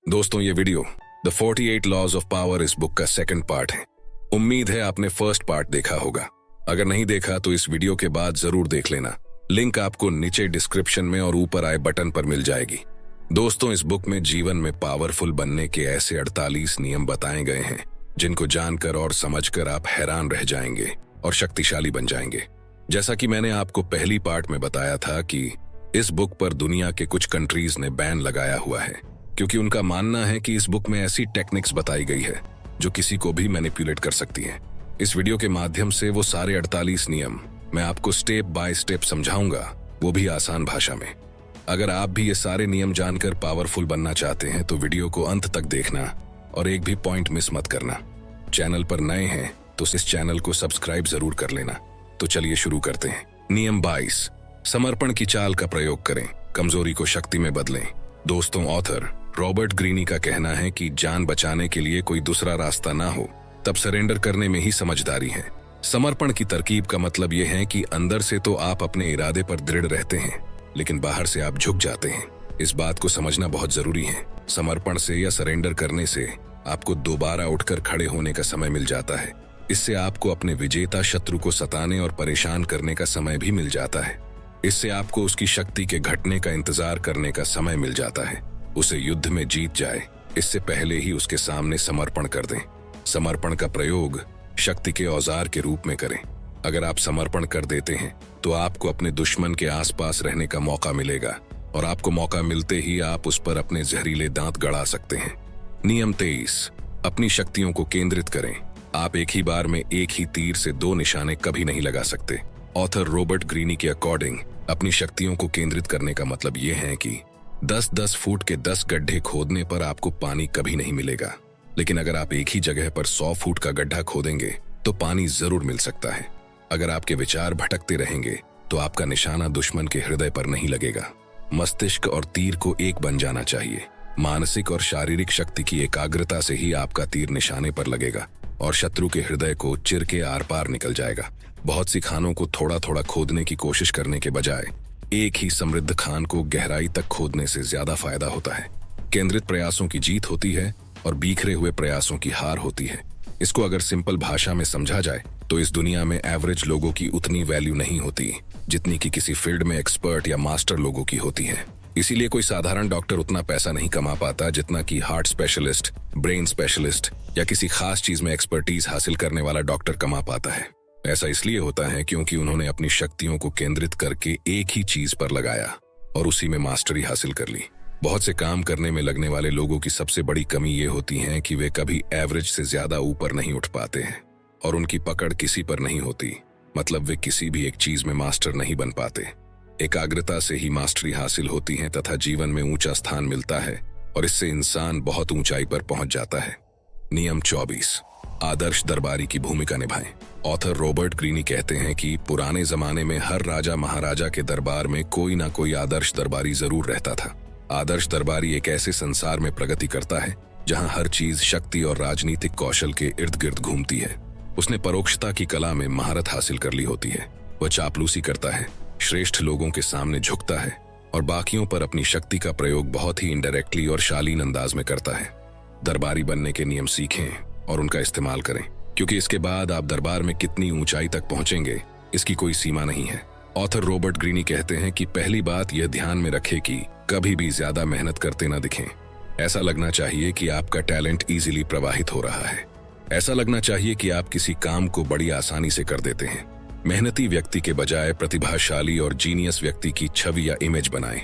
दोस्तों, ये video the 48 laws of power इस बुक का सेकंड पार्ट है। उम्मीद है आपने फर्स्ट पार्ट देखा होगा। अगर नहीं देखा तो इस वीडियो के बाद जरूर देख लेना। लिंक आपको नीचे डिस्क्रिप्शन में और ऊपर आए बटन पर मिल जाएगी। दोस्तों, इस बुक में जीवन में पावरफुल बनने के ऐसे 48 नियम बताए गए हैं जिनको जानकर और समझकर आप हैरान रह जाएंगे और शक्तिशाली बन जाएंगे। जैसा कि मैंने आपको पहली पार्ट में बताया था कि इस बुक पर दुनिया के कुछ कंट्रीज ने बैन लगाया हुआ है, क्योंकि उनका मानना है कि इस बुक में ऐसी टेक्निक्स बताई गई है जो किसी को भी मैनिपुलेट कर सकती हैं। इस वीडियो के माध्यम से वो सारे 48 नियम मैं आपको स्टेप बाय स्टेप समझाऊंगा, वो भी आसान भाषा में। अगर आप भी ये सारे नियम जानकर पावरफुल बनना चाहते हैं तो वीडियो को अंत तक देखना और एक भी पॉइंट मिस मत करना। चैनल पर नए हैं तो इस चैनल को सब्सक्राइब जरूर कर लेना। तो चलिए शुरू करते हैं। नियम 22, समर्पण की चाल का प्रयोग करें, कमजोरी को शक्ति में बदलें। दोस्तों, ऑथर रॉबर्ट ग्रीनी का कहना है कि जान बचाने के लिए कोई दूसरा रास्ता ना हो तब सरेंडर करने में ही समझदारी है। समर्पण की तरकीब का मतलब यह है कि अंदर से तो आप अपने इरादे पर दृढ़ रहते हैं, लेकिन बाहर से आप झुक जाते हैं। इस बात को समझना बहुत जरूरी है। समर्पण से या सरेंडर करने से आपको दोबारा उठकर खड़े होने का समय मिल जाता है। इससे आपको अपने विजेता शत्रु को सताने और परेशान करने का समय भी मिल जाता है। इससे आपको उसकी शक्ति के घटने का इंतजार करने का समय मिल जाता है। उसे युद्ध में जीत जाए इससे पहले ही उसके सामने समर्पण कर दें। समर्पण का प्रयोग शक्ति के औजार के रूप में करें। अगर आप समर्पण कर देते हैं तो आपको अपने दुश्मन के आसपास रहने का मौका मिलेगा और आपको मौका मिलते ही आप उस पर अपने जहरीले दांत गड़ा सकते हैं। नियम 23, अपनी शक्तियों को केंद्रित करें। आप एक ही बार में एक ही तीर से 2 निशाने कभी नहीं लगा सकते। ऑथर रॉबर्ट ग्रीनी के अकॉर्डिंग अपनी शक्तियों को केंद्रित करने का मतलब ये है कि 10-10 फुट के 10 गड्ढे खोदने पर आपको पानी कभी नहीं मिलेगा, लेकिन अगर आप एक ही जगह पर 100 फुट का गड्ढा खोदेंगे तो पानी जरूर मिल सकता है। अगर आपके विचार भटकते रहेंगे तो आपका निशाना दुश्मन के हृदय पर नहीं लगेगा। मस्तिष्क और तीर को एक बन जाना चाहिए। मानसिक और शारीरिक शक्ति की एकाग्रता से ही आपका तीर निशाने पर लगेगा और शत्रु के हृदय को चिर के आर पार निकल जाएगा। बहुत सी खानों को थोड़ा थोड़ा खोदने की कोशिश करने के बजाय एक ही समृद्ध खान को गहराई तक खोदने से ज्यादा फायदा होता है। केंद्रित प्रयासों की जीत होती है और बिखरे हुए प्रयासों की हार होती है। इसको अगर सिंपल भाषा में समझा जाए तो इस दुनिया में एवरेज लोगों की उतनी वैल्यू नहीं होती जितनी कि किसी फील्ड में एक्सपर्ट या मास्टर लोगों की होती है। इसीलिए कोई साधारण डॉक्टर उतना पैसा नहीं कमा पाता जितना कि हार्ट स्पेशलिस्ट, ब्रेन स्पेशलिस्ट या किसी खास चीज में एक्सपर्टीज हासिल करने वाला डॉक्टर कमा पाता है। ऐसा इसलिए होता है क्योंकि उन्होंने अपनी शक्तियों को केंद्रित करके एक ही चीज पर लगाया और उसी में मास्टरी हासिल कर ली। बहुत से काम करने में लगने वाले लोगों की सबसे बड़ी कमी ये होती है कि वे कभी एवरेज से ज्यादा ऊपर नहीं उठ पाते हैं और उनकी पकड़ किसी पर नहीं होती, मतलब वे किसी भी एक चीज में मास्टर नहीं बन पाते। एकाग्रता से ही मास्टरी हासिल होती है तथा जीवन में ऊंचा स्थान मिलता है और इससे इंसान बहुत ऊंचाई पर पहुंच जाता है। नियम 24, आदर्श दरबारी की भूमिका निभाएं। ऑथर रॉबर्ट ग्रीनी कहते हैं कि पुराने जमाने में हर राजा महाराजा के दरबार में कोई ना कोई आदर्श दरबारी जरूर रहता था। आदर्श दरबारी एक ऐसे संसार में प्रगति करता है जहां हर चीज शक्ति और राजनीतिक कौशल के इर्द गिर्द घूमती है। उसने परोक्षता की कला में महारत हासिल कर ली होती है। वह चापलूसी करता है, श्रेष्ठ लोगों के सामने झुकता है और बाकियों पर अपनी शक्ति का प्रयोग बहुत ही इनडायरेक्टली और शालीन अंदाज में करता है। दरबारी बनने के नियम सीखें और उनका इस्तेमाल करें, क्योंकि इसके बाद आप दरबार में कितनी ऊंचाई तक पहुंचेंगे इसकी कोई सीमा नहीं है। ऑथर रॉबर्ट ग्रीनी कहते हैं कि पहली बात यह ध्यान में रखें कि कभी भी ज्यादा मेहनत करते ना दिखें। ऐसा लगना चाहिए कि आपका टैलेंट इजीली प्रवाहित हो रहा है। ऐसा लगना चाहिए कि आप किसी काम को बड़ी आसानी से कर देते हैं। मेहनती व्यक्ति के बजाय प्रतिभाशाली और जीनियस व्यक्ति की छवि या इमेज बनाएं।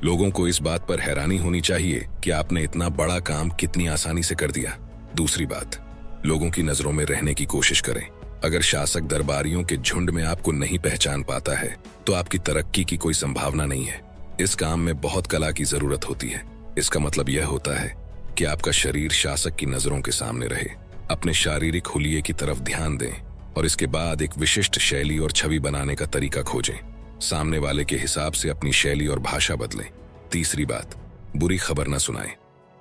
लोगों को इस बात पर हैरानी होनी चाहिए कि आपने इतना बड़ा काम कितनी आसानी से कर दिया। दूसरी बात, लोगों की नजरों में रहने की कोशिश करें। अगर शासक दरबारियों के झुंड में आपको नहीं पहचान पाता है तो आपकी तरक्की की कोई संभावना नहीं है। इस काम में बहुत कला की जरूरत होती है। इसका मतलब यह होता है कि आपका शरीर शासक की नजरों के सामने रहे। अपने शारीरिक हुलिये की तरफ ध्यान दें और इसके बाद एक विशिष्ट शैली और छवि बनाने का तरीका खोजें। सामने वाले के हिसाब से अपनी शैली और भाषा बदलें। तीसरी बात, बुरी खबर न सुनाएं।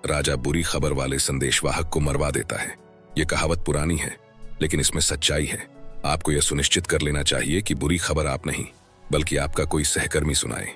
राजा बुरी खबर वाले संदेशवाहक को मरवा देता है। यह कहावत पुरानी है, लेकिन इसमें सच्चाई है। आपको यह सुनिश्चित कर लेना चाहिए कि बुरी खबर आप नहीं बल्कि आपका कोई सहकर्मी सुनाए।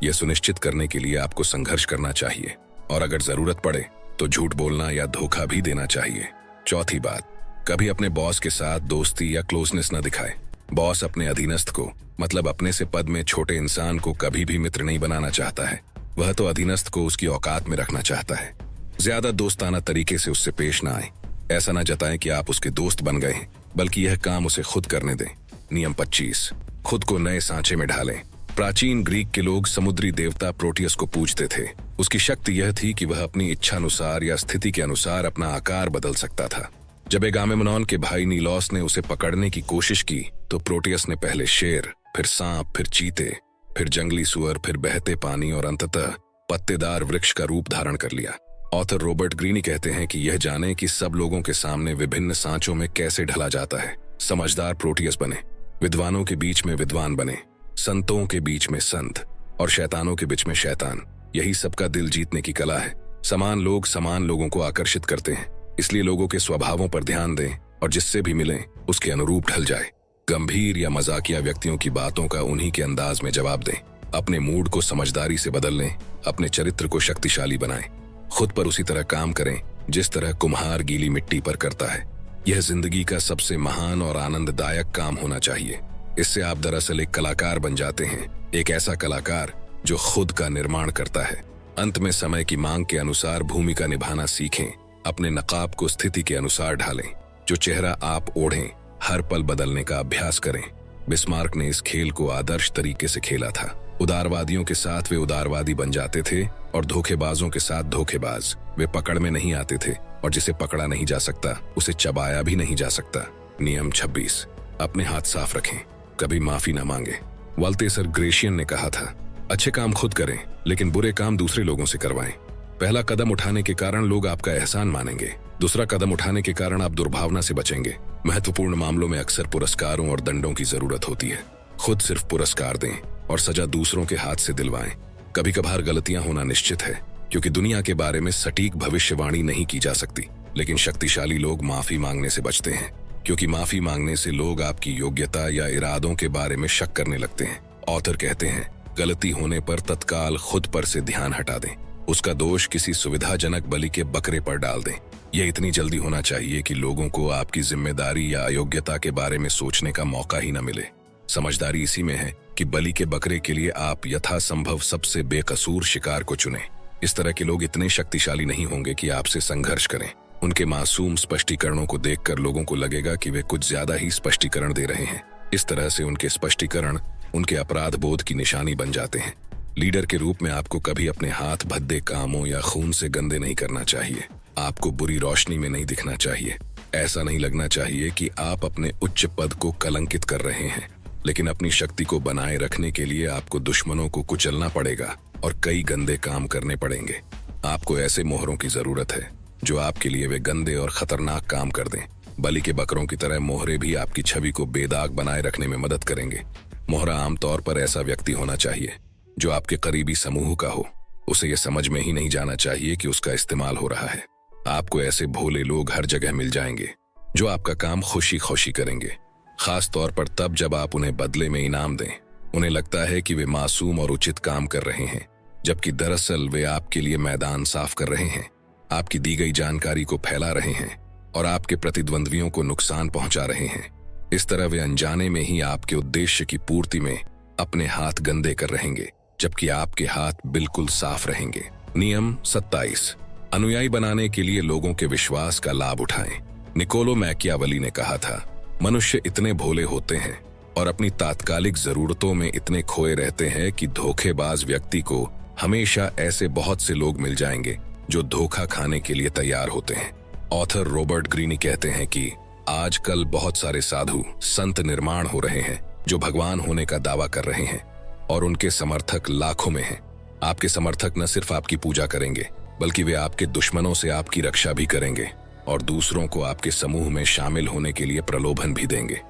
यह सुनिश्चित करने के लिए आपको संघर्ष करना चाहिए और अगर जरूरत पड़े तो झूठ बोलना या धोखा भी देना चाहिए। चौथी बात, कभी अपने बॉस के साथ दोस्ती या क्लोजनेस न दिखाए। बॉस अपने अधीनस्थ को, मतलब अपने से पद में छोटे इंसान को, कभी भी मित्र नहीं बनाना चाहता है। वह तो अधीनस्थ को उसकी औकात में रखना चाहता है। ज्यादा दोस्ताना तरीके से उससे पेश न आए। ऐसा न जताएं कि आप उसके दोस्त बन गए हैं, बल्कि यह काम उसे खुद करने दें। नियम 25, खुद को नए सांचे में ढालें। प्राचीन ग्रीक के लोग समुद्री देवता प्रोटियस को पूजते थे। उसकी शक्ति यह थी कि वह अपनी इच्छानुसार या स्थिति के अनुसार अपना आकार बदल सकता था। जब एगामेमनॉन के भाई नीलॉस ने उसे पकड़ने की कोशिश की तो प्रोटियस ने पहले शेर, फिर सांप, फिर चीते, फिर जंगली सुअर, फिर बहते पानी और अंततः पत्तेदार वृक्ष का रूप धारण कर लिया। ऑथर रॉबर्ट ग्रीनी कहते हैं कि यह जाने कि सब लोगों के सामने विभिन्न सांचों में कैसे ढला जाता है। समझदार प्रोटियस बने, विद्वानों के बीच में विद्वान बने, संतों के बीच में संत और शैतानों के बीच में शैतान। यही सबका दिल जीतने की कला है। समान लोग समान लोगों को आकर्षित करते हैं, इसलिए लोगों के स्वभावों पर ध्यान दें और जिससे भी मिलें उसके अनुरूप ढल जाए। गंभीर या मजाकिया व्यक्तियों की बातों का उन्हीं के अंदाज में जवाब दें। अपने मूड को समझदारी से बदल लें, अपने चरित्र को शक्तिशाली बनाएं। खुद पर उसी तरह काम करें जिस तरह कुम्हार गीली मिट्टी पर करता है। यह जिंदगी का सबसे महान और आनंददायक काम होना चाहिए। इससे आप दरअसल एक कलाकार बन जाते हैं, एक ऐसा कलाकार जो खुद का निर्माण करता है। अंत में समय की मांग के अनुसार भूमिका निभाना सीखें। अपने नकाब को स्थिति के अनुसार ढालें। जो चेहरा आप ओढ़ें हर पल बदलने का अभ्यास करें। बिस्मार्क ने इस खेल को आदर्श तरीके से खेला था। उदारवादियों के साथ वे उदारवादी बन जाते थे और धोखेबाजों के साथ धोखेबाज। वे पकड़ में नहीं आते थे और जिसे पकड़ा नहीं जा सकता उसे चबाया भी नहीं जा सकता। नियम 26, अपने हाथ साफ रखें, कभी माफी न मांगे। वाल्टेसर ग्रेशियन ने कहा था, अच्छे काम खुद करें लेकिन बुरे काम दूसरे लोगों से करवाएं। पहला कदम उठाने के कारण लोग आपका एहसान मानेंगे, दूसरा कदम उठाने के कारण आप दुर्भावना से बचेंगे। महत्वपूर्ण मामलों में अक्सर पुरस्कारों और दंडों की जरूरत होती है। खुद सिर्फ पुरस्कार दें और सजा दूसरों के हाथ से दिलवाएं। कभी कभार गलतियां होना निश्चित है, क्योंकि दुनिया के बारे में सटीक भविष्यवाणी नहीं की जा सकती। लेकिन शक्तिशाली लोग माफी मांगने से बचते हैं, क्योंकि माफी मांगने से लोग आपकी योग्यता या इरादों के बारे में शक करने लगते हैं। ऑथर कहते हैं, गलती होने पर तत्काल खुद पर से ध्यान हटा दें। उसका दोष किसी सुविधाजनक बलि के बकरे पर डाल दें। यह इतनी जल्दी होना चाहिए कि लोगों को आपकी जिम्मेदारी या अयोग्यता के बारे में सोचने का मौका ही न मिले। समझदारी इसी में है कि बलि के बकरे के लिए आप यथासंभव सबसे बेकसूर शिकार को चुनें। इस तरह के लोग इतने शक्तिशाली नहीं होंगे कि आपसे संघर्ष करें। उनके मासूम स्पष्टीकरणों को देखकर लोगों को लगेगा कि वे कुछ ज्यादा ही स्पष्टीकरण दे रहे हैं। इस तरह से उनके स्पष्टीकरण उनके अपराध बोध की निशानी बन जाते हैं। लीडर के रूप में आपको कभी अपने हाथ भद्दे कामों या खून से गंदे नहीं करना चाहिए। आपको बुरी रोशनी में नहीं दिखना चाहिए। ऐसा नहीं लगना चाहिए कि आप अपने उच्च पद को कलंकित कर रहे हैं। लेकिन अपनी शक्ति को बनाए रखने के लिए आपको दुश्मनों को कुचलना पड़ेगा और कई गंदे काम करने पड़ेंगे। आपको ऐसे मोहरों की जरूरत है जो आपके लिए वे गंदे और खतरनाक काम कर दें। बलि के बकरों की तरह मोहरे भी आपकी छवि को बेदाग बनाए रखने में मदद करेंगे। मोहरा आमतौर पर ऐसा व्यक्ति होना चाहिए जो आपके करीबी समूह का हो। उसे यह समझ में ही नहीं जाना चाहिए कि उसका इस्तेमाल हो रहा है। आपको ऐसे भोले लोग हर जगह मिल जाएंगे जो आपका काम खुशी खुशी करेंगे, खास तौर पर तब जब आप उन्हें बदले में इनाम दें। उन्हें लगता है कि वे मासूम और उचित काम कर रहे हैं, जबकि दरअसल वे आपके लिए मैदान साफ कर रहे हैं, आपकी दी गई जानकारी को फैला रहे हैं और आपके प्रतिद्वंद्वियों को नुकसान पहुंचा रहे हैं। इस तरह वे अनजाने में ही आपके उद्देश्य की पूर्ति में अपने हाथ गंदे कर रहेंगे, जबकि आपके हाथ बिल्कुल साफ रहेंगे। नियम 27, अनुयायी बनाने के लिए लोगों के विश्वास का लाभ उठाएं। निकोलो मैकियावेली ने कहा था, मनुष्य इतने भोले होते हैं और अपनी तात्कालिक जरूरतों में इतने खोए रहते हैं कि धोखेबाज व्यक्ति को हमेशा ऐसे बहुत से लोग मिल जाएंगे जो धोखा खाने के लिए तैयार होते हैं। ऑथर रॉबर्ट ग्रीनी कहते हैं कि आजकल बहुत सारे साधु संत निर्माण हो रहे हैं जो भगवान होने का दावा कर रहे हैं और उनके समर्थक लाखों में हैं। आपके समर्थक न सिर्फ आपकी पूजा करेंगे बल्कि वे आपके दुश्मनों से आपकी रक्षा भी करेंगे और दूसरों को आपके समूह में शामिल होने के लिए प्रलोभन भी देंगे।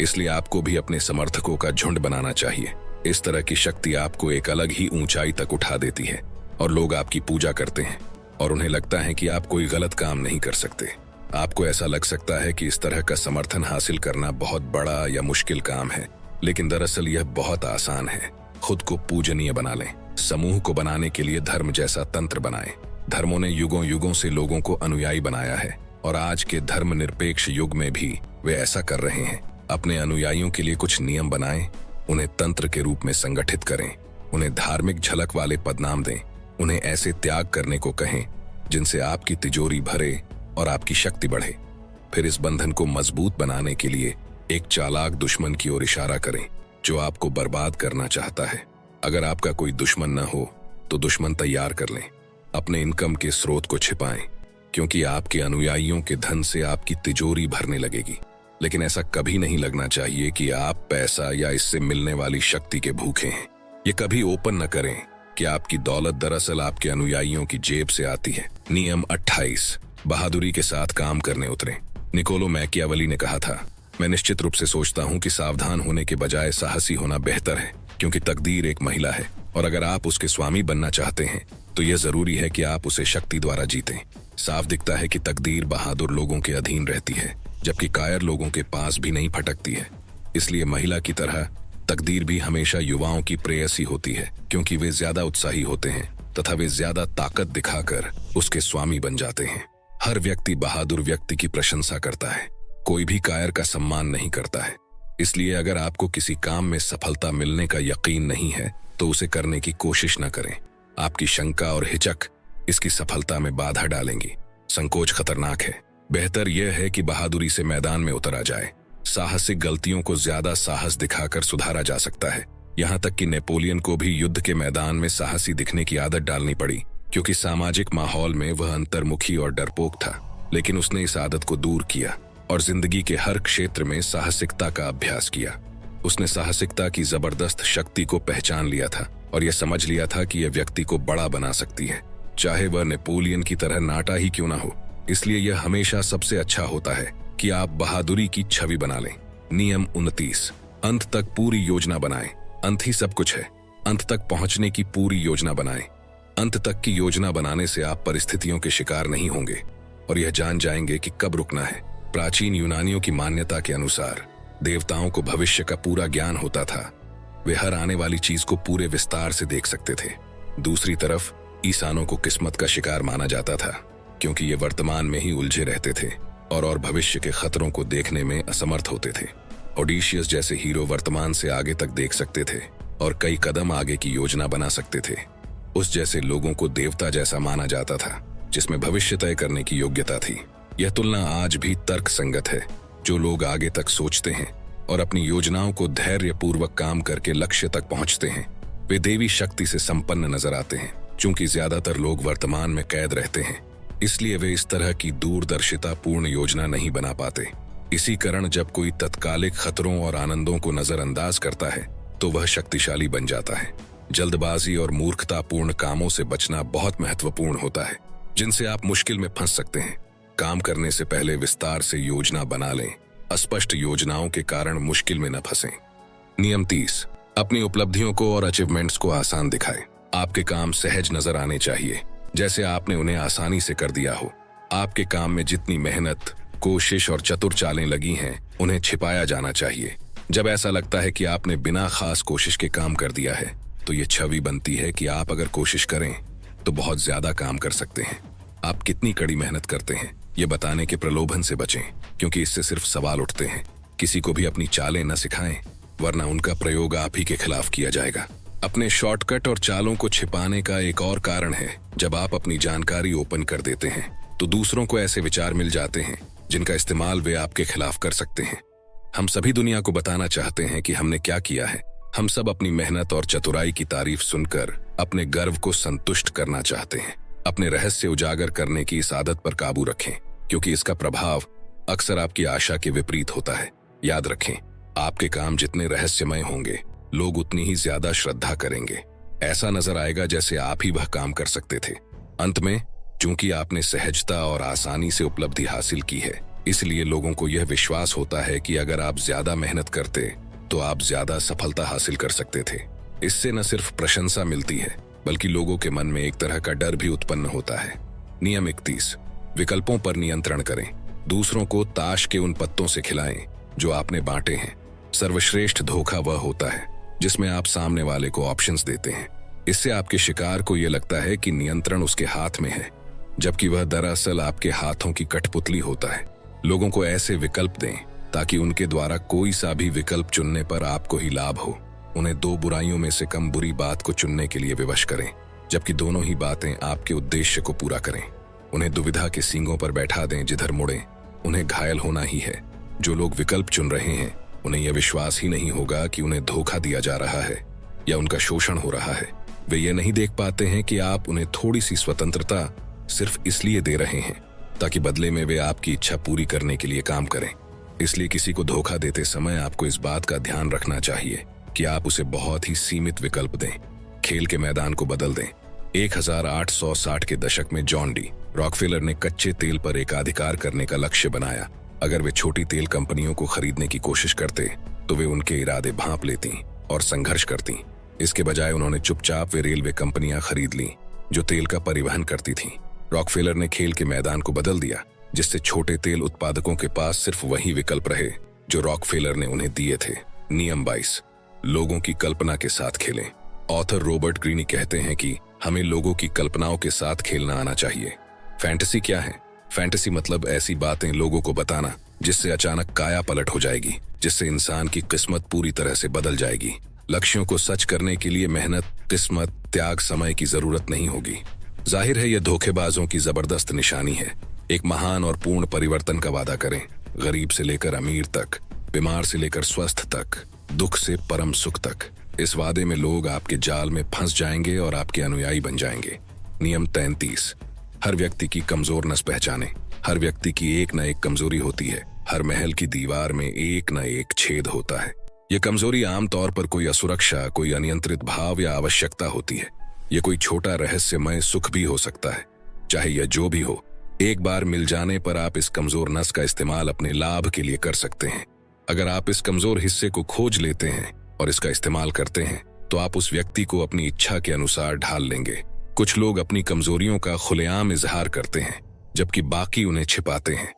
इसलिए आपको भी अपने समर्थकों का झुंड बनाना चाहिए। इस तरह की शक्ति आपको एक अलग ही ऊंचाई तक उठा देती है और लोग आपकी पूजा करते हैं और उन्हें लगता है कि आप कोई गलत काम नहीं कर सकते। आपको ऐसा लग सकता है कि इस तरह का समर्थन हासिल करना बहुत बड़ा या मुश्किल काम है, लेकिन दरअसल यह बहुत आसान है। खुद को पूजनीय बना लें। समूह को बनाने के लिए धर्म जैसा तंत्र बनाएं। धर्मों ने युगों युगों से लोगों को अनुयायी बनाया है और आज के धर्मनिरपेक्ष युग में भी वे ऐसा कर रहे हैं। अपने अनुयायियों के लिए कुछ नियम बनाएं, उन्हें तंत्र के रूप में संगठित करें, उन्हें धार्मिक झलक वाले पदनाम दें, उन्हें ऐसे त्याग करने को कहें जिनसे आपकी तिजोरी भरे और आपकी शक्ति बढ़े। फिर इस बंधन को मजबूत बनाने के लिए एक चालाक दुश्मन की ओर इशारा करें जो आपको बर्बाद करना चाहता है। अगर आपका कोई दुश्मन न हो तो दुश्मन तैयार कर लें। अपने इनकम के स्रोत को छिपाएं, क्योंकि आपके अनुयायियों के धन से आपकी तिजोरी भरने लगेगी। लेकिन ऐसा कभी नहीं लगना चाहिए कि आप पैसा या इससे मिलने वाली शक्ति के भूखे हैं। ये कभी ओपन न करें कि आपकी दौलत दरअसल आपके अनुयायियों की जेब से आती है। नियम 28, बहादुरी के साथ काम करने उतरें। निकोलो मैकियावेली ने कहा था, मैं निश्चित रूप से सोचता हूं कि सावधान होने के बजाय साहसी होना बेहतर है, क्योंकि तकदीर एक महिला है और अगर आप उसके स्वामी बनना चाहते हैं तो यह जरूरी है कि आप उसे शक्ति द्वारा जीतें। साफ दिखता है कि तकदीर बहादुर लोगों के अधीन रहती है, जबकि कायर लोगों के पास भी नहीं फटकती है। इसलिए महिला की तरह तकदीर भी हमेशा युवाओं की प्रेयसी होती है, क्योंकि वे ज्यादा उत्साही होते हैं तथा वे ज्यादा ताकत दिखाकर उसके स्वामी बन जाते हैं। हर व्यक्ति बहादुर व्यक्ति की प्रशंसा करता है, कोई भी कायर का सम्मान नहीं करता है। इसलिए अगर आपको किसी काम में सफलता मिलने का यकीन नहीं है तो उसे करने की कोशिश न करें। आपकी शंका और हिचक इसकी सफलता में बाधा डालेंगी। संकोच खतरनाक है। बेहतर यह है कि बहादुरी से मैदान में उतरा जाए। साहसिक गलतियों को ज्यादा साहस दिखाकर सुधारा जा सकता है। यहाँ तक कि नेपोलियन को भी युद्ध के मैदान में साहसी दिखने की आदत डालनी पड़ी, क्योंकि सामाजिक माहौल में वह अंतर्मुखी और डरपोक था। लेकिन उसने इस आदत को दूर किया और जिंदगी के हर क्षेत्र में साहसिकता का अभ्यास किया। उसने साहसिकता की जबरदस्त शक्ति को पहचान लिया था और यह समझ लिया था कि यह व्यक्ति को बड़ा बना सकती है, चाहे वह नेपोलियन की तरह नाटा ही क्यों ना हो। इसलिए यह हमेशा सबसे अच्छा होता है कि आप बहादुरी की छवि बना लें। नियम 29, अंत तक पूरी योजना बनाएं। अंत ही सब कुछ है। अंत तक पहुंचने की पूरी योजना बनाएं। अंत तक की योजना बनाने से आप परिस्थितियों के शिकार नहीं होंगे और यह जान जाएंगे कि कब रुकना है। प्राचीन यूनानियों की मान्यता के अनुसार देवताओं को भविष्य का पूरा ज्ञान होता था। वे हर आने वाली चीज को पूरे विस्तार से देख सकते थे। दूसरी तरफ ईसानों को किस्मत का शिकार माना जाता था, क्योंकि ये वर्तमान में ही उलझे रहते थे और भविष्य के खतरों को देखने में असमर्थ होते थे। ओडिशियस जैसे हीरो वर्तमान से आगे तक देख सकते थे और कई कदम आगे की योजना बना सकते थे। उस जैसे लोगों को देवता जैसा माना जाता था, जिसमें भविष्य तय करने की योग्यता थी। यह तुलना आज भी तर्क संगत है। जो लोग आगे तक सोचते हैं और अपनी योजनाओं को धैर्यपूर्वक काम करके लक्ष्य तक पहुंचते हैं, वे देवी शक्ति से संपन्न नजर आते हैं। चूंकि ज्यादातर लोग वर्तमान में कैद रहते हैं, इसलिए वे इस तरह की दूरदर्शिता पूर्ण योजना नहीं बना पाते। इसी कारण जब कोई तत्कालिक खतरों और आनंदों को नजरअंदाज करता है तो वह शक्तिशाली बन जाता है। जल्दबाजी और मूर्खतापूर्ण कामों से बचना बहुत महत्वपूर्ण होता है, जिनसे आप मुश्किल में फंस सकते हैं। काम करने से पहले विस्तार से योजना बना लें। अस्पष्ट योजनाओं के कारण मुश्किल में न फंसें। नियम 30, अपनी उपलब्धियों को और अचीवमेंट्स को आसान दिखाएं। आपके काम सहज नजर आने चाहिए, जैसे आपने उन्हें आसानी से कर दिया हो। आपके काम में जितनी मेहनत, कोशिश और चतुर चालें लगी हैं, उन्हें छिपाया जाना चाहिए। जब ऐसा लगता है कि आपने बिना खास कोशिश के काम कर दिया है, तो ये छवि बनती है कि आप अगर कोशिश करें तो बहुत ज्यादा काम कर सकते हैं। आप कितनी कड़ी मेहनत करते हैं, ये बताने के प्रलोभन से बचें, क्योंकि इससे सिर्फ सवाल उठते हैं। किसी को भी अपनी चालें न सिखाएं, वरना उनका प्रयोग आप ही के खिलाफ किया जाएगा। अपने शॉर्टकट और चालों को छिपाने का एक और कारण है, जब आप अपनी जानकारी ओपन कर देते हैं तो दूसरों को ऐसे विचार मिल जाते हैं जिनका इस्तेमाल वे आपके खिलाफ कर सकते हैं। हम सभी दुनिया को बताना चाहते हैं कि हमने क्या किया है। हम सब अपनी मेहनत और चतुराई की तारीफ सुनकर अपने गर्व को संतुष्ट करना चाहते हैं। अपने रहस्य उजागर करने की इस आदत पर काबू रखें, क्योंकि इसका प्रभाव अक्सर आपकी आशा के विपरीत होता है। याद रखें, आपके काम जितने रहस्यमय होंगे, लोग उतनी ही ज्यादा श्रद्धा करेंगे। ऐसा नजर आएगा जैसे आप ही वह काम कर सकते थे। अंत में, चूंकि आपने सहजता और आसानी से उपलब्धि हासिल की है, इसलिए लोगों को यह विश्वास होता है कि अगर आप ज्यादा मेहनत करते तो आप ज्यादा सफलता हासिल कर सकते थे। इससे न सिर्फ प्रशंसा मिलती है, बल्कि लोगों के मन में एक तरह का डर भी उत्पन्न होता है। नियम 31, विकल्पों पर नियंत्रण करें। दूसरों को ताश के उन पत्तों से खिलाएं जो आपने बांटे हैं। सर्वश्रेष्ठ धोखा वह होता है जिसमें आप सामने वाले को ऑप्शंस देते हैं। इससे आपके शिकार को यह लगता है कि नियंत्रण उसके हाथ में है, जबकि वह दरअसल आपके हाथों की कठपुतली होता है। लोगों को ऐसे विकल्प दें ताकि उनके द्वारा कोई सा भी विकल्प चुनने पर आपको ही लाभ हो। उन्हें दो बुराइयों में से कम बुरी बात को चुनने के लिए विवश करें, जबकि दोनों ही बातें आपके उद्देश्य को पूरा करें। उन्हें दुविधा के सींगों पर बैठा दें, जिधर मुड़ें उन्हें घायल होना ही है। जो लोग विकल्प चुन रहे हैं उन्हें यह विश्वास ही नहीं होगा कि उन्हें धोखा दिया जा रहा है या उनका शोषण हो रहा है। वे ये नहीं देख पाते हैं कि आप उन्हें थोड़ी सी स्वतंत्रता सिर्फ इसलिए दे रहे हैं ताकि बदले में वे आपकी इच्छा पूरी करने के लिए काम करें। इसलिए किसी को धोखा देते समय आपको इस बात का ध्यान रखना चाहिए कि आप उसे बहुत ही सीमित विकल्प दें। खेल के मैदान को बदल दें। 1860 के दशक में जॉन डी रॉकफेलर ने कच्चे तेल पर एकाधिकार करने का लक्ष्य बनाया। अगर वे छोटी तेल कंपनियों को खरीदने की कोशिश करते तो वे उनके इरादे भांप लेती और संघर्ष करती। इसके बजाय उन्होंने चुपचाप वे रेलवे कंपनियां खरीद लीं जो तेल का परिवहन करती थीं। रॉकफेलर ने खेल के मैदान को बदल दिया, जिससे छोटे तेल उत्पादकों के पास सिर्फ वही विकल्प रहे जो रॉकफेलर ने उन्हें दिए थे। नियम 22, लोगों की कल्पना के साथ खेलें। ऑथर रॉबर्ट ग्रीनी कहते हैं कि हमें लोगों की कल्पनाओं के साथ खेलना आना चाहिए। फैंटेसी क्या है? फैंटेसी मतलब ऐसी बातें लोगों को बताना जिससे अचानक काया पलट हो जाएगी, जिससे इंसान की किस्मत पूरी तरह से बदल जाएगी। लक्ष्यों को सच करने के लिए मेहनत, किस्मत, त्याग, समय की जरूरत नहीं होगी। जाहिर है यह धोखेबाजों की जबरदस्त निशानी है। एक महान और पूर्ण परिवर्तन का वादा करें, गरीब से लेकर अमीर तक, बीमार से लेकर स्वस्थ तक, दुख से परम सुख तक। इस वादे में लोग आपके जाल में फंस जाएंगे और आपके अनुयायी बन जाएंगे। नियम 33, हर व्यक्ति की कमजोर नस पहचाने। हर व्यक्ति की एक न एक कमजोरी होती है। हर महल की दीवार में एक न एक छेद होता है। यह कमजोरी आमतौर पर कोई असुरक्षा, कोई अनियंत्रित भाव या आवश्यकता होती है। यह कोई छोटा रहस्यमय सुख भी हो सकता है। चाहे यह जो भी हो, एक बार मिल जाने पर आप इस कमजोर नस का इस्तेमाल अपने लाभ के लिए कर सकते हैं। अगर आप इस कमजोर हिस्से को खोज लेते हैं और इसका इस्तेमाल करते हैं तो आप उस व्यक्ति को अपनी इच्छा के अनुसार ढाल लेंगे। कुछ लोग अपनी कमजोरियों का खुलेआम इजहार करते हैं, जबकि बाकी उन्हें छिपाते हैं।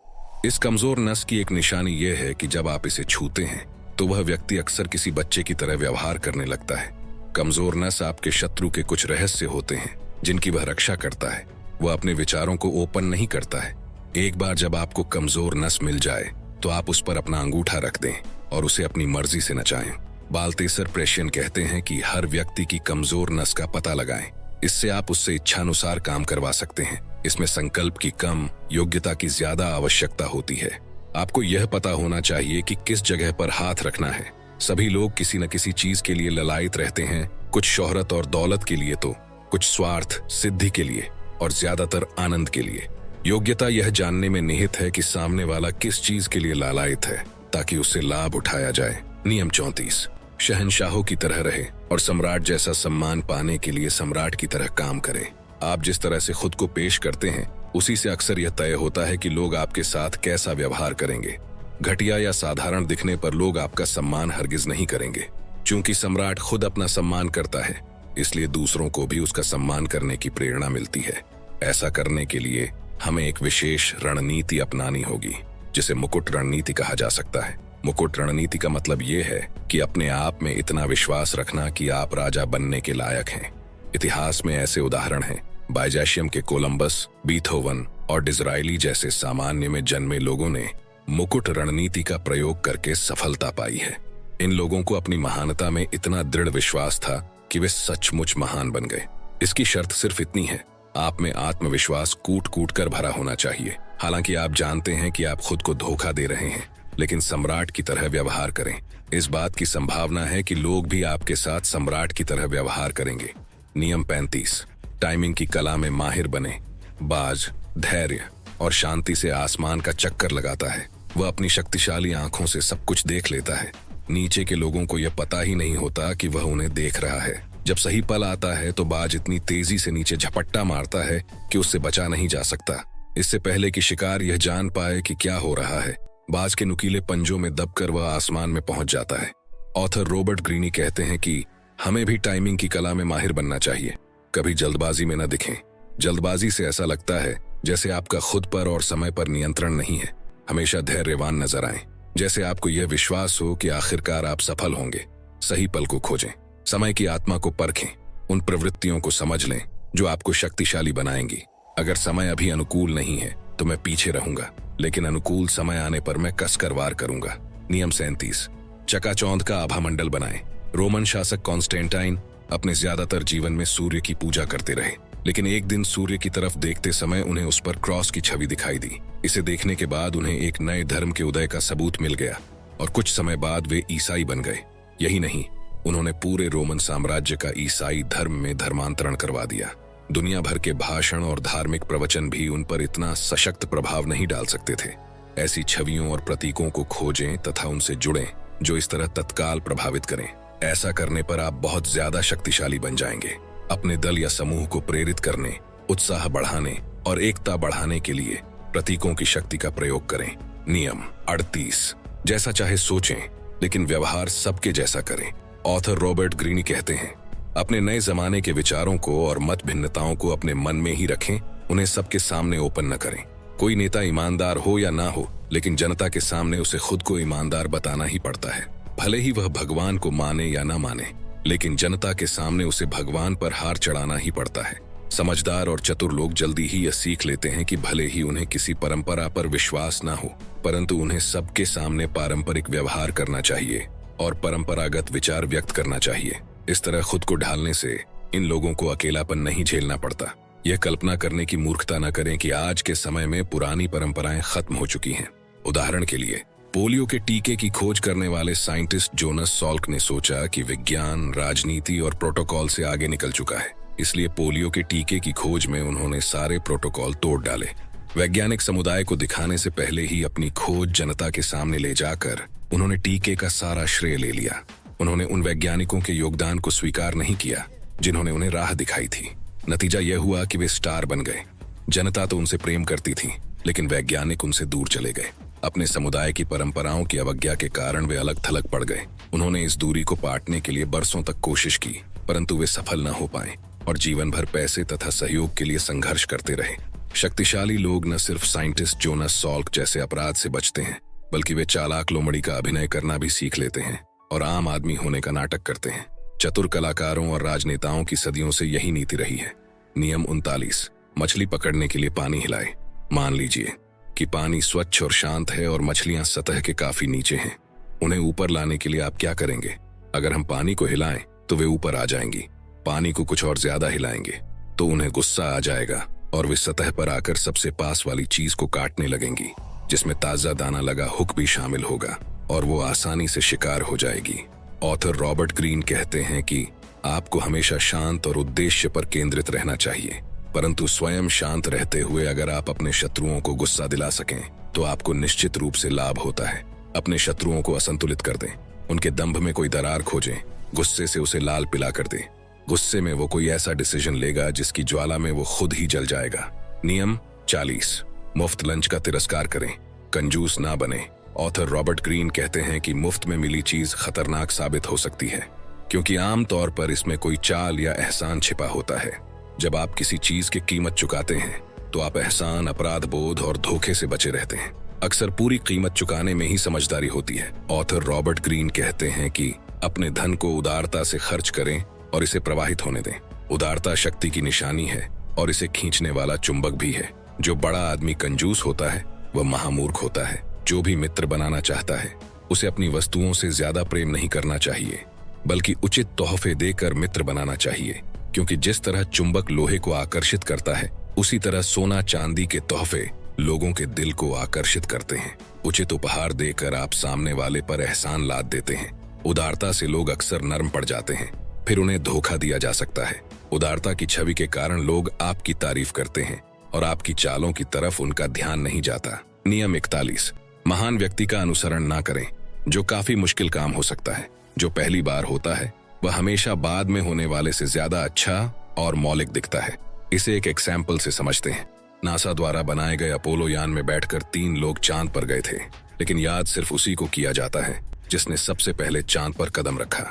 इस कमजोर नस की एक निशानी यह है कि जब आप इसे छूते हैं तो वह व्यक्ति अक्सर किसी बच्चे की तरह व्यवहार करने लगता है। कमजोर नस आपके शत्रु के कुछ रहस्य होते हैं जिनकी वह रक्षा करता है। वह अपने विचारों को ओपन नहीं करता है। एक बार जब आपको कमजोर नस मिल जाए तो आप उस पर अपना अंगूठा रख दें और उसे अपनी मर्जी से नचाएं। बाल्तेसर प्रेशियन कहते हैं कि हर व्यक्ति की कमजोर नस का पता लगाएं। इससे आप उससे इच्छानुसार काम करवा सकते हैं। इसमें संकल्प की कम, योग्यता की ज्यादा आवश्यकता होती है। आपको यह पता होना चाहिए कि किस जगह पर हाथ रखना है। सभी लोग किसी न किसी चीज के लिए ललायत रहते हैं, कुछ शोहरत और दौलत के लिए तो कुछ स्वार्थ, सिद्धि के लिए और ज्यादातर आनंद के लिए। योग्यता यह जानने में निहित है कि सामने वाला किस चीज के लिए लालायित है ताकि उससे लाभ उठाया जाए। नियम 34, शहंशाहों की तरह रहे और सम्राट जैसा सम्मान पाने के लिए सम्राट की तरह काम करें। आप जिस तरह से खुद को पेश करते हैं उसी से अक्सर यह तय होता है कि लोग आपके साथ कैसा व्यवहार करेंगे। घटिया या साधारण दिखने पर लोग आपका सम्मान हरगिज नहीं करेंगे। चूंकि सम्राट खुद अपना सम्मान करता है, इसलिए दूसरों को भी उसका सम्मान करने की प्रेरणा मिलती है। ऐसा करने के लिए हमें एक विशेष रणनीति अपनानी होगी, जिसे मुकुट रणनीति कहा जा सकता है। मुकुट रणनीति का मतलब यह है कि अपने आप में इतना विश्वास रखना कि आप राजा बनने के लायक हैं। इतिहास में ऐसे उदाहरण हैं। बाइजेशियम के कोलंबस, बीथोवन और डिज़राइली जैसे सामान्य में जन्मे लोगों ने मुकुट रणनीति का प्रयोग करके सफलता पाई है। इन लोगों को अपनी महानता में इतना दृढ़ विश्वास था कि वे सचमुच महान बन गए। इसकी शर्त सिर्फ इतनी है, आप में आत्मविश्वास कूट कूट कर भरा होना चाहिए। हालांकि आप जानते हैं कि आप खुद को धोखा दे रहे हैं, लेकिन सम्राट की तरह व्यवहार करें। इस बात की संभावना है कि लोग भी आपके साथ सम्राट की तरह व्यवहार करेंगे। नियम 35, टाइमिंग की कला में माहिर बने। बाज धैर्य और शांति से आसमान का चक्कर लगाता है। वह अपनी शक्तिशाली आंखों से सब कुछ देख लेता है। नीचे के लोगों को यह पता ही नहीं होता कि वह उन्हें देख रहा है। जब सही पल आता है तो बाज इतनी तेजी से नीचे झपट्टा मारता है कि उससे बचा नहीं जा सकता। इससे पहले कि शिकार यह जान पाए कि क्या हो रहा है, बाज के नुकीले पंजों में दबकर वह आसमान में पहुंच जाता है। ऑथर रॉबर्ट ग्रीनी कहते हैं कि हमें भी टाइमिंग की कला में माहिर बनना चाहिए। कभी जल्दबाजी में न दिखें। जल्दबाजी से ऐसा लगता है जैसे आपका खुद पर और समय पर नियंत्रण नहीं है। हमेशा धैर्यवान नजर आएं, जैसे आपको यह विश्वास हो कि आखिरकार आप सफल होंगे। सही पल को खोजें, समय की आत्मा को परखें, उन प्रवृत्तियों को समझ लें जो आपको शक्तिशाली बनाएंगी। अगर समय अभी अनुकूल नहीं है तो मैं पीछे रहूंगा, लेकिन अनुकूल समय आने पर मैं कसकर वार करूंगा। नियम 37। चकाचौंध का आभा मंडल बनाएं। रोमन शासक कॉन्स्टेंटाइन अपने ज्यादातर जीवन में सूर्य की पूजा करते रहे, लेकिन एक दिन सूर्य की तरफ देखते समय उन्हें उस पर क्रॉस की छवि दिखाई दी। इसे देखने के बाद उन्हें एक नए धर्म के उदय का सबूत मिल गया और कुछ समय बाद वे ईसाई बन गए। यही नहीं, उन्होंने पूरे रोमन साम्राज्य का ईसाई धर्म में धर्मांतरण करवा दिया। दुनिया भर के भाषण और धार्मिक प्रवचन भी उन पर इतना सशक्त प्रभाव नहीं डाल सकते थे। ऐसी छवियों और प्रतीकों को खोजें तथा उनसे जुड़ें जो इस तरह तत्काल प्रभावित करें। ऐसा करने पर आप बहुत ज्यादा शक्तिशाली बन जाएंगे। अपने दल या समूह को प्रेरित करने, उत्साह बढ़ाने और एकता बढ़ाने के लिए प्रतीकों की शक्ति का प्रयोग करें। नियम 38। जैसा चाहे सोचें, लेकिन व्यवहार सबके जैसा करें। ऑथर रॉबर्ट ग्रीनी कहते हैं, अपने नए जमाने के विचारों को और मत भिन्नताओं को अपने मन में ही रखें, उन्हें सबके सामने ओपन न करें। कोई नेता ईमानदार हो या ना हो, लेकिन जनता के सामने उसे खुद को ईमानदार बताना ही पड़ता है। भले ही वह भगवान को माने या ना माने, लेकिन जनता के सामने उसे भगवान पर हार चढ़ाना ही पड़ता है। समझदार और चतुर लोग जल्दी ही यह सीख लेते हैं कि भले ही उन्हें किसी परंपरा पर विश्वास ना हो, परंतु उन्हें सबके सामने पारंपरिक व्यवहार करना चाहिए और परंपरागत विचार व्यक्त करना चाहिए। इस तरह खुद को ढालने से इन लोगों को अकेलापन नहीं झेलना पड़ता। यह कल्पना करने की मूर्खता न करें कि आज के समय में पुरानी परंपराएं खत्म हो चुकी हैं। उदाहरण के लिए, पोलियो के टीके की खोज करने वाले साइंटिस्ट जोनास सॉल्क ने सोचा कि विज्ञान, राजनीति और प्रोटोकॉल से आगे निकल चुका है, इसलिए पोलियो के टीके की खोज में उन्होंने सारे प्रोटोकॉल तोड़ डाले। वैज्ञानिक समुदाय को दिखाने से पहले ही अपनी खोज जनता के सामने ले जाकर उन्होंने टीके का सारा श्रेय ले लिया। उन्होंने उन वैज्ञानिकों के योगदान को स्वीकार नहीं किया जिन्होंने उन्हें राह दिखाई थी। नतीजा यह हुआ कि वे स्टार बन गए। जनता तो उनसे प्रेम करती थी, लेकिन वैज्ञानिक उनसे दूर चले गए। अपने समुदाय की परंपराओं की अवज्ञा के कारण वे अलग थलग पड़ गए। उन्होंने इस दूरी को पाटने के लिए बरसों तक कोशिश की, परंतु वे सफल न हो पाए और जीवन भर पैसे तथा सहयोग के लिए संघर्ष करते रहे। शक्तिशाली लोग न सिर्फ साइंटिस्ट जोनास सॉल्क जैसे अपराध से बचते हैं, बल्कि वे चालाक लोमड़ी का अभिनय करना भी सीख लेते हैं और आम आदमी होने का नाटक करते हैं। चतुर कलाकारों और राजनेताओं की सदियों से यही नीति रही है। नियम 39। मछली पकड़ने के लिए पानी हिलाए। मान लीजिए कि पानी स्वच्छ और शांत है और मछलियां सतह के काफी नीचे हैं। उन्हें ऊपर लाने के लिए आप क्या करेंगे? अगर हम पानी को हिलाएं तो वे ऊपर आ जाएंगी। पानी को कुछ और ज्यादा हिलाएंगे तो उन्हें गुस्सा आ जाएगा और वे सतह पर आकर सबसे पास वाली चीज को काटने लगेंगी, जिसमें ताजा दाना लगा हुक भी शामिल होगा और वो आसानी से शिकार हो जाएगी। ऑथर रॉबर्ट ग्रीन कहते हैं कि आपको हमेशा शांत और उद्देश्य पर केंद्रित रहना चाहिए, परंतु स्वयं शांत रहते हुए अगर आप अपने शत्रुओं को गुस्सा दिला सकें तो आपको निश्चित रूप से लाभ होता है। अपने शत्रुओं को असंतुलित कर दें, उनके दंभ में कोई दरार खोजें, गुस्से से उसे लाल पिला कर दें। गुस्से में वो कोई ऐसा डिसीजन लेगा जिसकी ज्वाला में वो खुद ही जल जाएगा। नियम 40। मुफ्त लंच का तिरस्कार करें, कंजूस ना बने। ऑथर रॉबर्ट ग्रीन कहते हैं कि मुफ्त में मिली चीज खतरनाक साबित हो सकती है, क्योंकि आमतौर पर इसमें कोई चाल या एहसान छिपा होता है। जब आप किसी चीज की कीमत चुकाते हैं तो आप एहसान, अपराध बोध और धोखे से बचे रहते हैं। अक्सर पूरी कीमत चुकाने में ही समझदारी होती है। ऑथर रॉबर्ट ग्रीन कहते हैं कि अपने धन को उदारता से खर्च करें और इसे प्रवाहित होने दें। उदारता शक्ति की निशानी है और इसे खींचने वाला चुंबक भी है। जो बड़ा आदमी कंजूस होता है वह महामूर्ख होता है। जो भी मित्र बनाना चाहता है उसे अपनी वस्तुओं से ज्यादा प्रेम नहीं करना चाहिए, बल्कि उचित तोहफे देकर मित्र बनाना चाहिए, क्योंकि जिस तरह चुंबक लोहे को आकर्षित करता है, उसी तरह सोना चांदी के तोहफे लोगों के दिल को आकर्षित करते हैं। उचित उपहार देकर आप सामने वाले पर एहसान लाद देते हैं। उदारता से लोग अक्सर नर्म पड़ जाते हैं, फिर उन्हें धोखा दिया जा सकता है। उदारता की छवि के कारण लोग आपकी तारीफ करते हैं और आपकी चालों की तरफ उनका ध्यान नहीं जाता। नियम 41। महान व्यक्ति का अनुसरण ना करें, जो काफी मुश्किल काम हो सकता है। जो पहली बार होता है वह हमेशा बाद में होने वाले से ज्यादा अच्छा और मौलिक दिखता है। इसे एक एग्जाम्पल से समझते हैं। नासा द्वारा बनाए गए अपोलो यान में बैठकर 3 लोग चांद पर गए थे, लेकिन याद सिर्फ उसी को किया जाता है जिसने सबसे पहले चांद पर कदम रखा,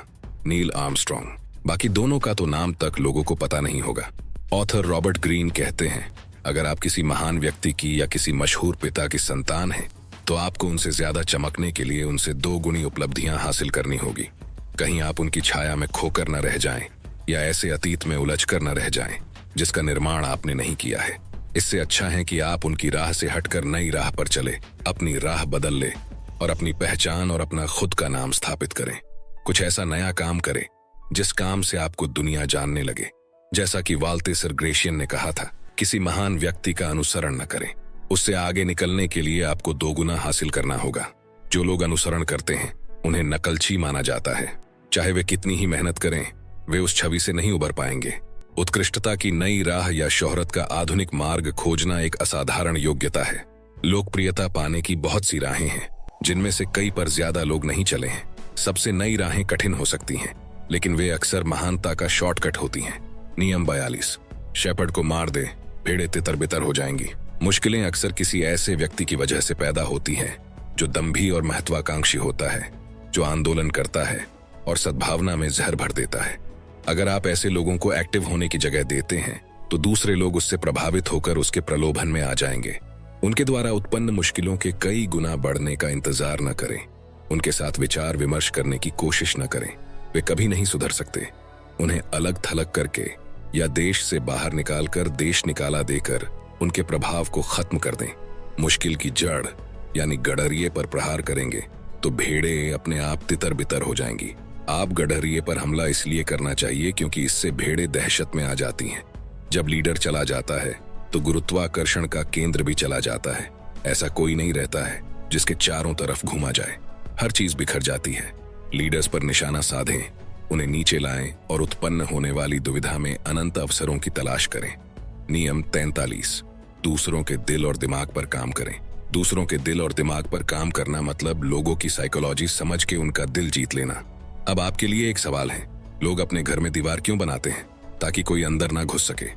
नील आर्मस्ट्रॉन्ग। बाकी दोनों का तो नाम तक लोगों को पता नहीं होगा। ऑथर रॉबर्ट ग्रीन कहते हैं, अगर आप किसी महान व्यक्ति की या किसी मशहूर पिता की संतान हैं, तो आपको उनसे ज्यादा चमकने के लिए उनसे 2 गुनी उपलब्धियां हासिल करनी होगी। कहीं आप उनकी छाया में खोकर न रह जाएं या ऐसे अतीत में उलझकर न रह जाएं जिसका निर्माण आपने नहीं किया है। इससे अच्छा है कि आप उनकी राह से हटकर नई राह पर चले, अपनी राह बदल ले और अपनी पहचान और अपना खुद का नाम स्थापित करें। कुछ ऐसा नया काम करें जिस काम से आपको दुनिया जानने लगे। जैसा कि वाल्ते सर ग्रेशियन ने कहा था, किसी महान व्यक्ति का अनुसरण न करें, उससे आगे निकलने के लिए आपको दोगुना हासिल करना होगा। जो लोग अनुसरण करते हैं उन्हें नकलची माना जाता है। चाहे वे कितनी ही मेहनत करें, वे उस छवि से नहीं उबर पाएंगे। उत्कृष्टता की नई राह या शोहरत का आधुनिक मार्ग खोजना एक असाधारण योग्यता है। लोकप्रियता पाने की बहुत सी राहें हैं, जिनमें से कई पर ज्यादा लोग नहीं चले हैं। सबसे नई राहें कठिन हो सकती हैं, लेकिन वे अक्सर महानता का शॉर्टकट होती हैं। नियम 42, शेपर्ड को मार दे, भेड़ें तितर बितर हो जाएंगी। मुश्किलें अक्सर किसी ऐसे व्यक्ति की वजह से पैदा होती हैं जो दंभी और महत्वाकांक्षी होता है, जो आंदोलन करता है और सद्भावना में जहर भर देता है। अगर आप ऐसे लोगों को एक्टिव होने की जगह देते हैं तो दूसरे लोग उससे प्रभावित होकर उसके प्रलोभन में आ जाएंगे। उनके द्वारा उत्पन्न मुश्किलों के कई गुना बढ़ने का इंतजार न करें। उनके साथ विचार विमर्श करने की कोशिश न करें। वे कभी नहीं सुधर सकते। उन्हें अलग थलग करके या देश से बाहर निकालकर देश निकाला देकर उनके प्रभाव को खत्म कर दें। मुश्किल की जड़ यानी गडरिये पर प्रहार करेंगे तो भेड़ें अपने आप तितर बितर हो जाएंगी। आप गडरिये पर हमला इसलिए करना चाहिए क्योंकि इससे भेड़ें दहशत में आ जाती हैं। जब लीडर चला जाता है तो गुरुत्वाकर्षण का केंद्र भी चला जाता है। ऐसा कोई नहीं रहता है जिसके चारों तरफ घूमा जाए। हर चीज बिखर जाती है। लीडर्स पर निशाना साधें, उन्हें नीचे लाएं और उत्पन्न होने वाली दुविधा में अनंत अवसरों की तलाश करें। नियम 43, दूसरों के दिल और दिमाग पर काम करें। दूसरों के दिल और दिमाग पर काम करना मतलब लोगों की साइकोलॉजी समझ के उनका दिल जीत लेना। अब आपके लिए एक सवाल है, लोग अपने घर में दीवार क्यों बनाते हैं? ताकि कोई अंदर ना घुस सके।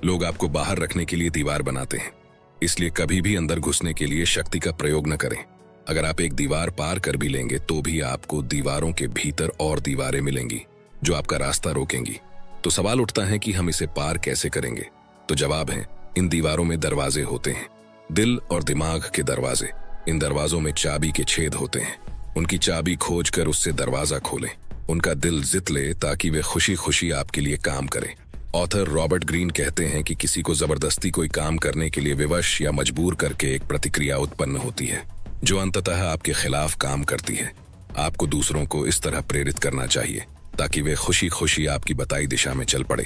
लोग आपको बाहर रखने के लिए दीवार बनाते हैं, इसलिए कभी भी अंदर घुसने के लिए शक्ति का प्रयोग न करें। अगर आप एक दीवार पार कर भी लेंगे तो भी आपको दीवारों के भीतर और दीवारें मिलेंगी जो आपका रास्ता रोकेंगी। तो सवाल उठता है कि हम इसे पार कैसे करेंगे? तो जवाब है, इन दीवारों में दरवाजे होते हैं, दिल और दिमाग के दरवाजे। इन दरवाजों में चाबी के छेद होते हैं। उनकी चाबी खोज कर उससे दरवाजा खोलें। उनका दिल जित ले ताकि वे खुशी खुशी आपके लिए काम करें। ऑथर रॉबर्ट ग्रीन कहते हैं कि किसी को जबरदस्ती कोई काम करने के लिए विवश या मजबूर करके एक प्रतिक्रिया उत्पन्न होती है जो अंततः आपके खिलाफ काम करती है। आपको दूसरों को इस तरह प्रेरित करना चाहिए ताकि वे खुशी खुशी आपकी बताई दिशा में चल पड़े।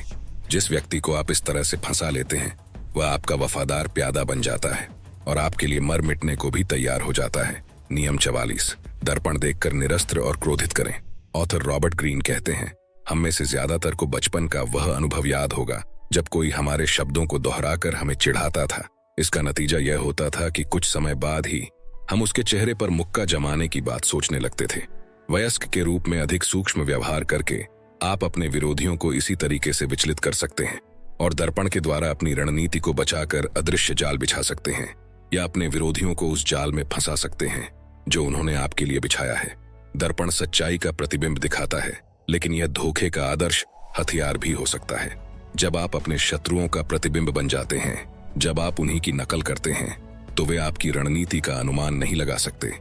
जिस व्यक्ति को आप इस तरह से फंसा लेते हैं वह आपका वफादार प्यादा बन जाता है और आपके लिए मर मिटने को भी तैयार हो जाता है। नियम 44, दर्पण देखकर निरस्त्र और क्रोधित करें। ऑथर रॉबर्ट ग्रीन कहते हैं, हम में से ज्यादातर को बचपन का वह अनुभव याद होगा जब कोई हमारे शब्दों को दोहराकर हमें चिढ़ाता था। इसका नतीजा यह होता था कि कुछ समय बाद ही हम उसके चेहरे पर मुक्का जमाने की बात सोचने लगते थे। वयस्क के रूप में अधिक सूक्ष्म व्यवहार करके आप अपने विरोधियों को इसी तरीके से विचलित कर सकते हैं और दर्पण के द्वारा अपनी रणनीति को बचाकर अदृश्य जाल बिछा सकते हैं या अपने विरोधियों को उस जाल में फंसा सकते हैं जो उन्होंने आपके लिए बिछाया है। दर्पण सच्चाई का प्रतिबिंब दिखाता है, लेकिन यह धोखे का आदर्श हथियार भी हो सकता है। जब आप अपने शत्रुओं का प्रतिबिंब बन जाते हैं, जब आप उन्हीं की नकल करते हैं, तो वे आपकी रणनीति का अनुमान नहीं लगा सकते।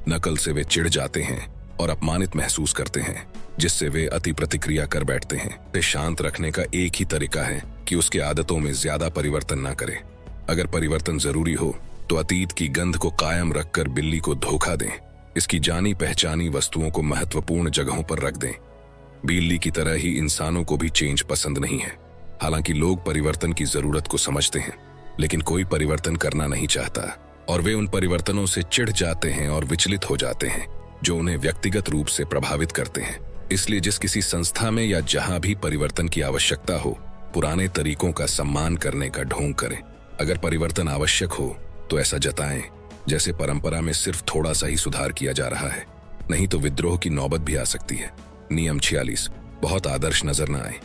नकल से वे चिढ़ जाते हैं और अपमानित महसूस करते हैं, जिससे वे अति प्रतिक्रिया कर बैठते हैं। उसे शांत रखने का एक ही तरीका है कि उसकी आदतों में ज्यादा परिवर्तन न करे। अगर परिवर्तन जरूरी हो तो अतीत की गंध को कायम रखकर बिल्ली को धोखा दें। इसकी जानी पहचानी वस्तुओं को महत्वपूर्ण जगहों पर रख दें। बिल्ली की तरह ही इंसानों को भी चेंज पसंद नहीं है। हालांकि लोग परिवर्तन की जरूरत को समझते हैं, लेकिन कोई परिवर्तन करना नहीं चाहता और वे उन परिवर्तनों से चिढ़ जाते हैं और विचलित हो जाते हैं जो उन्हें व्यक्तिगत रूप से प्रभावित करते हैं। इसलिए जिस किसी संस्था में या जहां भी परिवर्तन की आवश्यकता हो, पुराने तरीकों का सम्मान करने का ढोंग करें। अगर परिवर्तन आवश्यक हो तो ऐसा जताएं जैसे परंपरा में सिर्फ थोड़ा सा ही सुधार किया जा रहा है, नहीं तो विद्रोह की नौबत भी आ सकती है। नियम 46, बहुत आदर्श नजर न आए।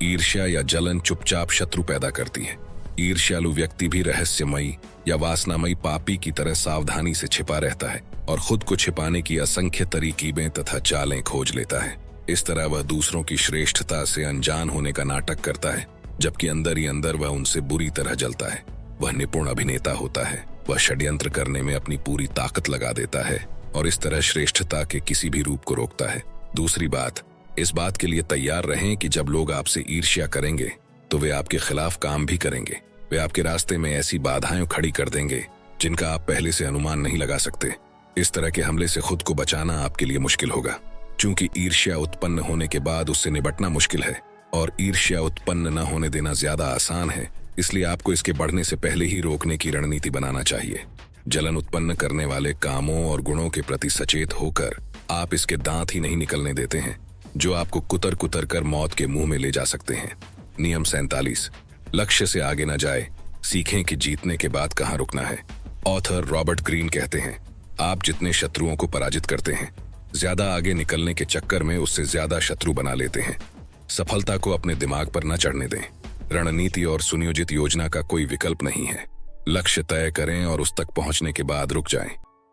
ईर्ष्या या जलन चुपचाप शत्रु पैदा करती है। ईर्ष्यालु व्यक्ति भी रहस्यमयी या वासनामयी पापी की तरह सावधानी से छिपा रहता है और खुद को छिपाने की असंख्य तरकीबें तथा चालें खोज लेता है। इस तरह वह दूसरों की श्रेष्ठता से अनजान होने का नाटक करता है, जबकि अंदर ही अंदर वह उनसे बुरी तरह जलता है। वह निपुण अभिनेता होता है। वह षड्यंत्र करने में अपनी पूरी ताकत लगा देता है और इस तरह श्रेष्ठता के किसी भी रूप को रोकता है। दूसरी बात, इस बात के लिए तैयार रहें कि जब लोग आपसे ईर्ष्या करेंगे तो वे आपके खिलाफ काम भी करेंगे। वे आपके रास्ते में ऐसी बाधाएं खड़ी कर देंगे जिनका आप पहले से अनुमान नहीं लगा सकते। इस तरह के हमले से खुद को बचाना आपके लिए मुश्किल होगा, क्योंकि ईर्ष्या उत्पन्न होने के बाद उससे निपटना मुश्किल है और ईर्ष्या उत्पन्न न होने देना ज्यादा आसान है। इसलिए आपको इसके बढ़ने से पहले ही रोकने की रणनीति बनाना चाहिए। जलन उत्पन्न करने वाले कामों और गुणों के प्रति सचेत होकर आप इसके दांत ही नहीं निकलने देते हैं, जो आपको कुतर कुतर कर मौत के मुंह में ले जा सकते हैं। नियम 47, लक्ष्य से आगे न जाए, सीखें कि जीतने के बाद कहाँ रुकना है। ऑथर रॉबर्ट ग्रीन कहते हैं, आप जितने शत्रुओं को पराजित करते हैं, ज्यादा आगे निकलने के चक्कर में उससे ज्यादा शत्रु बना लेते हैं। सफलता को अपने दिमाग पर न चढ़ने दें। रणनीति और सुनियोजित योजना का कोई विकल्प नहीं है। लक्ष्य तय करें और उस तक पहुंचने के बाद रुक जाएं।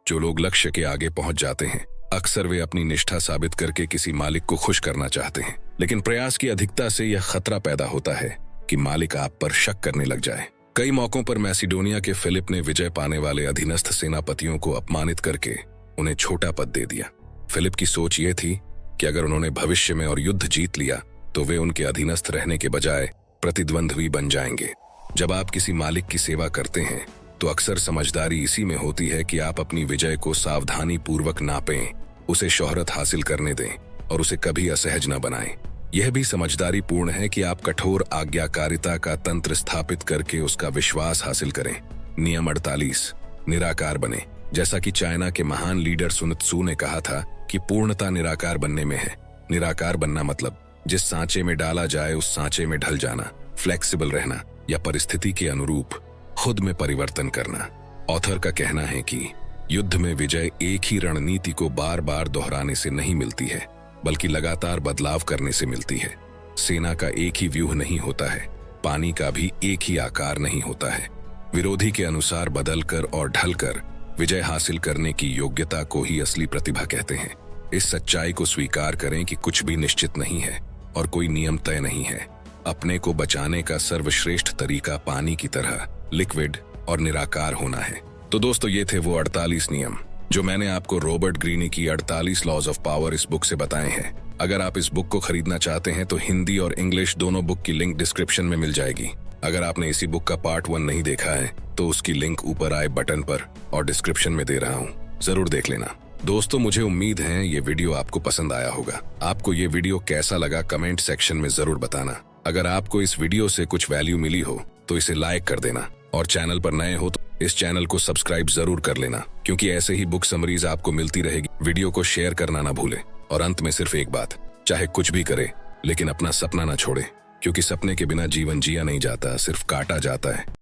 जो लोग लक्ष्य के आगे पहुंच जाते हैं, अक्सर वे अपनी निष्ठा साबित करके किसी मालिक को खुश करना चाहते हैं, लेकिन प्रयास की अधिकता से यह खतरा पैदा होता है कि मालिक आप पर शक करने लग जाए। कई मौकों पर मैसिडोनिया के फिलिप ने विजय पाने वाले अधीनस्थ सेनापतियों को अपमानित करके उन्हें छोटा पद दे दिया। फिलिप की सोच ये थी कि अगर उन्होंने भविष्य में और युद्ध जीत लिया तो वे उनके अधीनस्थ रहने के बजाय प्रतिद्वंद्वी बन जाएंगे। जब आप किसी मालिक की सेवा करते हैं तो अक्सर समझदारी इसी में होती है कि आप अपनी विजय को सावधानी पूर्वक नापें, उसे शोहरत हासिल करने दें और उसे कभी असहज न बनाएं। यह भी समझदारी पूर्ण है कि आप कठोर आज्ञाकारिता का तंत्र स्थापित करके उसका विश्वास हासिल करें। नियम 48, निराकार बने। जैसा कि चाइना के महान लीडर सुन त्सू ने कहा था कि पूर्णता निराकार बनने में है। निराकार बनना मतलब जिस सांचे में डाला जाए उस सांचे में ढल जाना, फ्लेक्सिबल रहना या परिस्थिति के अनुरूप खुद में परिवर्तन करना। ऑथर का कहना है कि युद्ध में विजय एक ही रणनीति को बार बार दोहराने से नहीं मिलती है, बल्कि लगातार बदलाव करने से मिलती है। सेना का एक ही व्यूह नहीं होता है, पानी का भी एक ही आकार नहीं होता है। विरोधी के अनुसार बदलकर और ढलकर विजय हासिल करने की योग्यता को ही असली प्रतिभा कहते हैं। इस सच्चाई को स्वीकार करें कि कुछ भी निश्चित नहीं है और कोई नियम तय नहीं है। अपने को बचाने का सर्वश्रेष्ठ तरीका पानी की तरह लिक्विड और निराकार होना है। तो दोस्तों, ये थे वो 48 नियम जो मैंने आपको रॉबर्ट ग्रीनी की 48 लॉज ऑफ पावर इस बुक से बताए हैं। अगर आप इस बुक को खरीदना चाहते हैं तो हिंदी और इंग्लिश दोनों बुक की लिंक डिस्क्रिप्शन में मिल जाएगी। अगर आपने इसी बुक का पार्ट 1 नहीं देखा है तो उसकी लिंक ऊपर आए बटन पर और डिस्क्रिप्शन में दे रहा हूँ, जरूर देख लेना। दोस्तों, मुझे उम्मीद है ये वीडियो आपको पसंद आया होगा। आपको ये वीडियो कैसा लगा कमेंट सेक्शन में जरूर बताना। अगर आपको इस वीडियो से कुछ वैल्यू मिली हो तो इसे लाइक कर देना और चैनल पर नए हो तो इस चैनल को सब्सक्राइब जरूर कर लेना, क्योंकि ऐसे ही बुक समरीज आपको मिलती रहेगी। वीडियो को शेयर करना ना भूले। और अंत में सिर्फ एक बात, चाहे कुछ भी करे लेकिन अपना सपना ना छोड़े, क्योंकि सपने के बिना जीवन जिया नहीं जाता, सिर्फ काटा जाता है।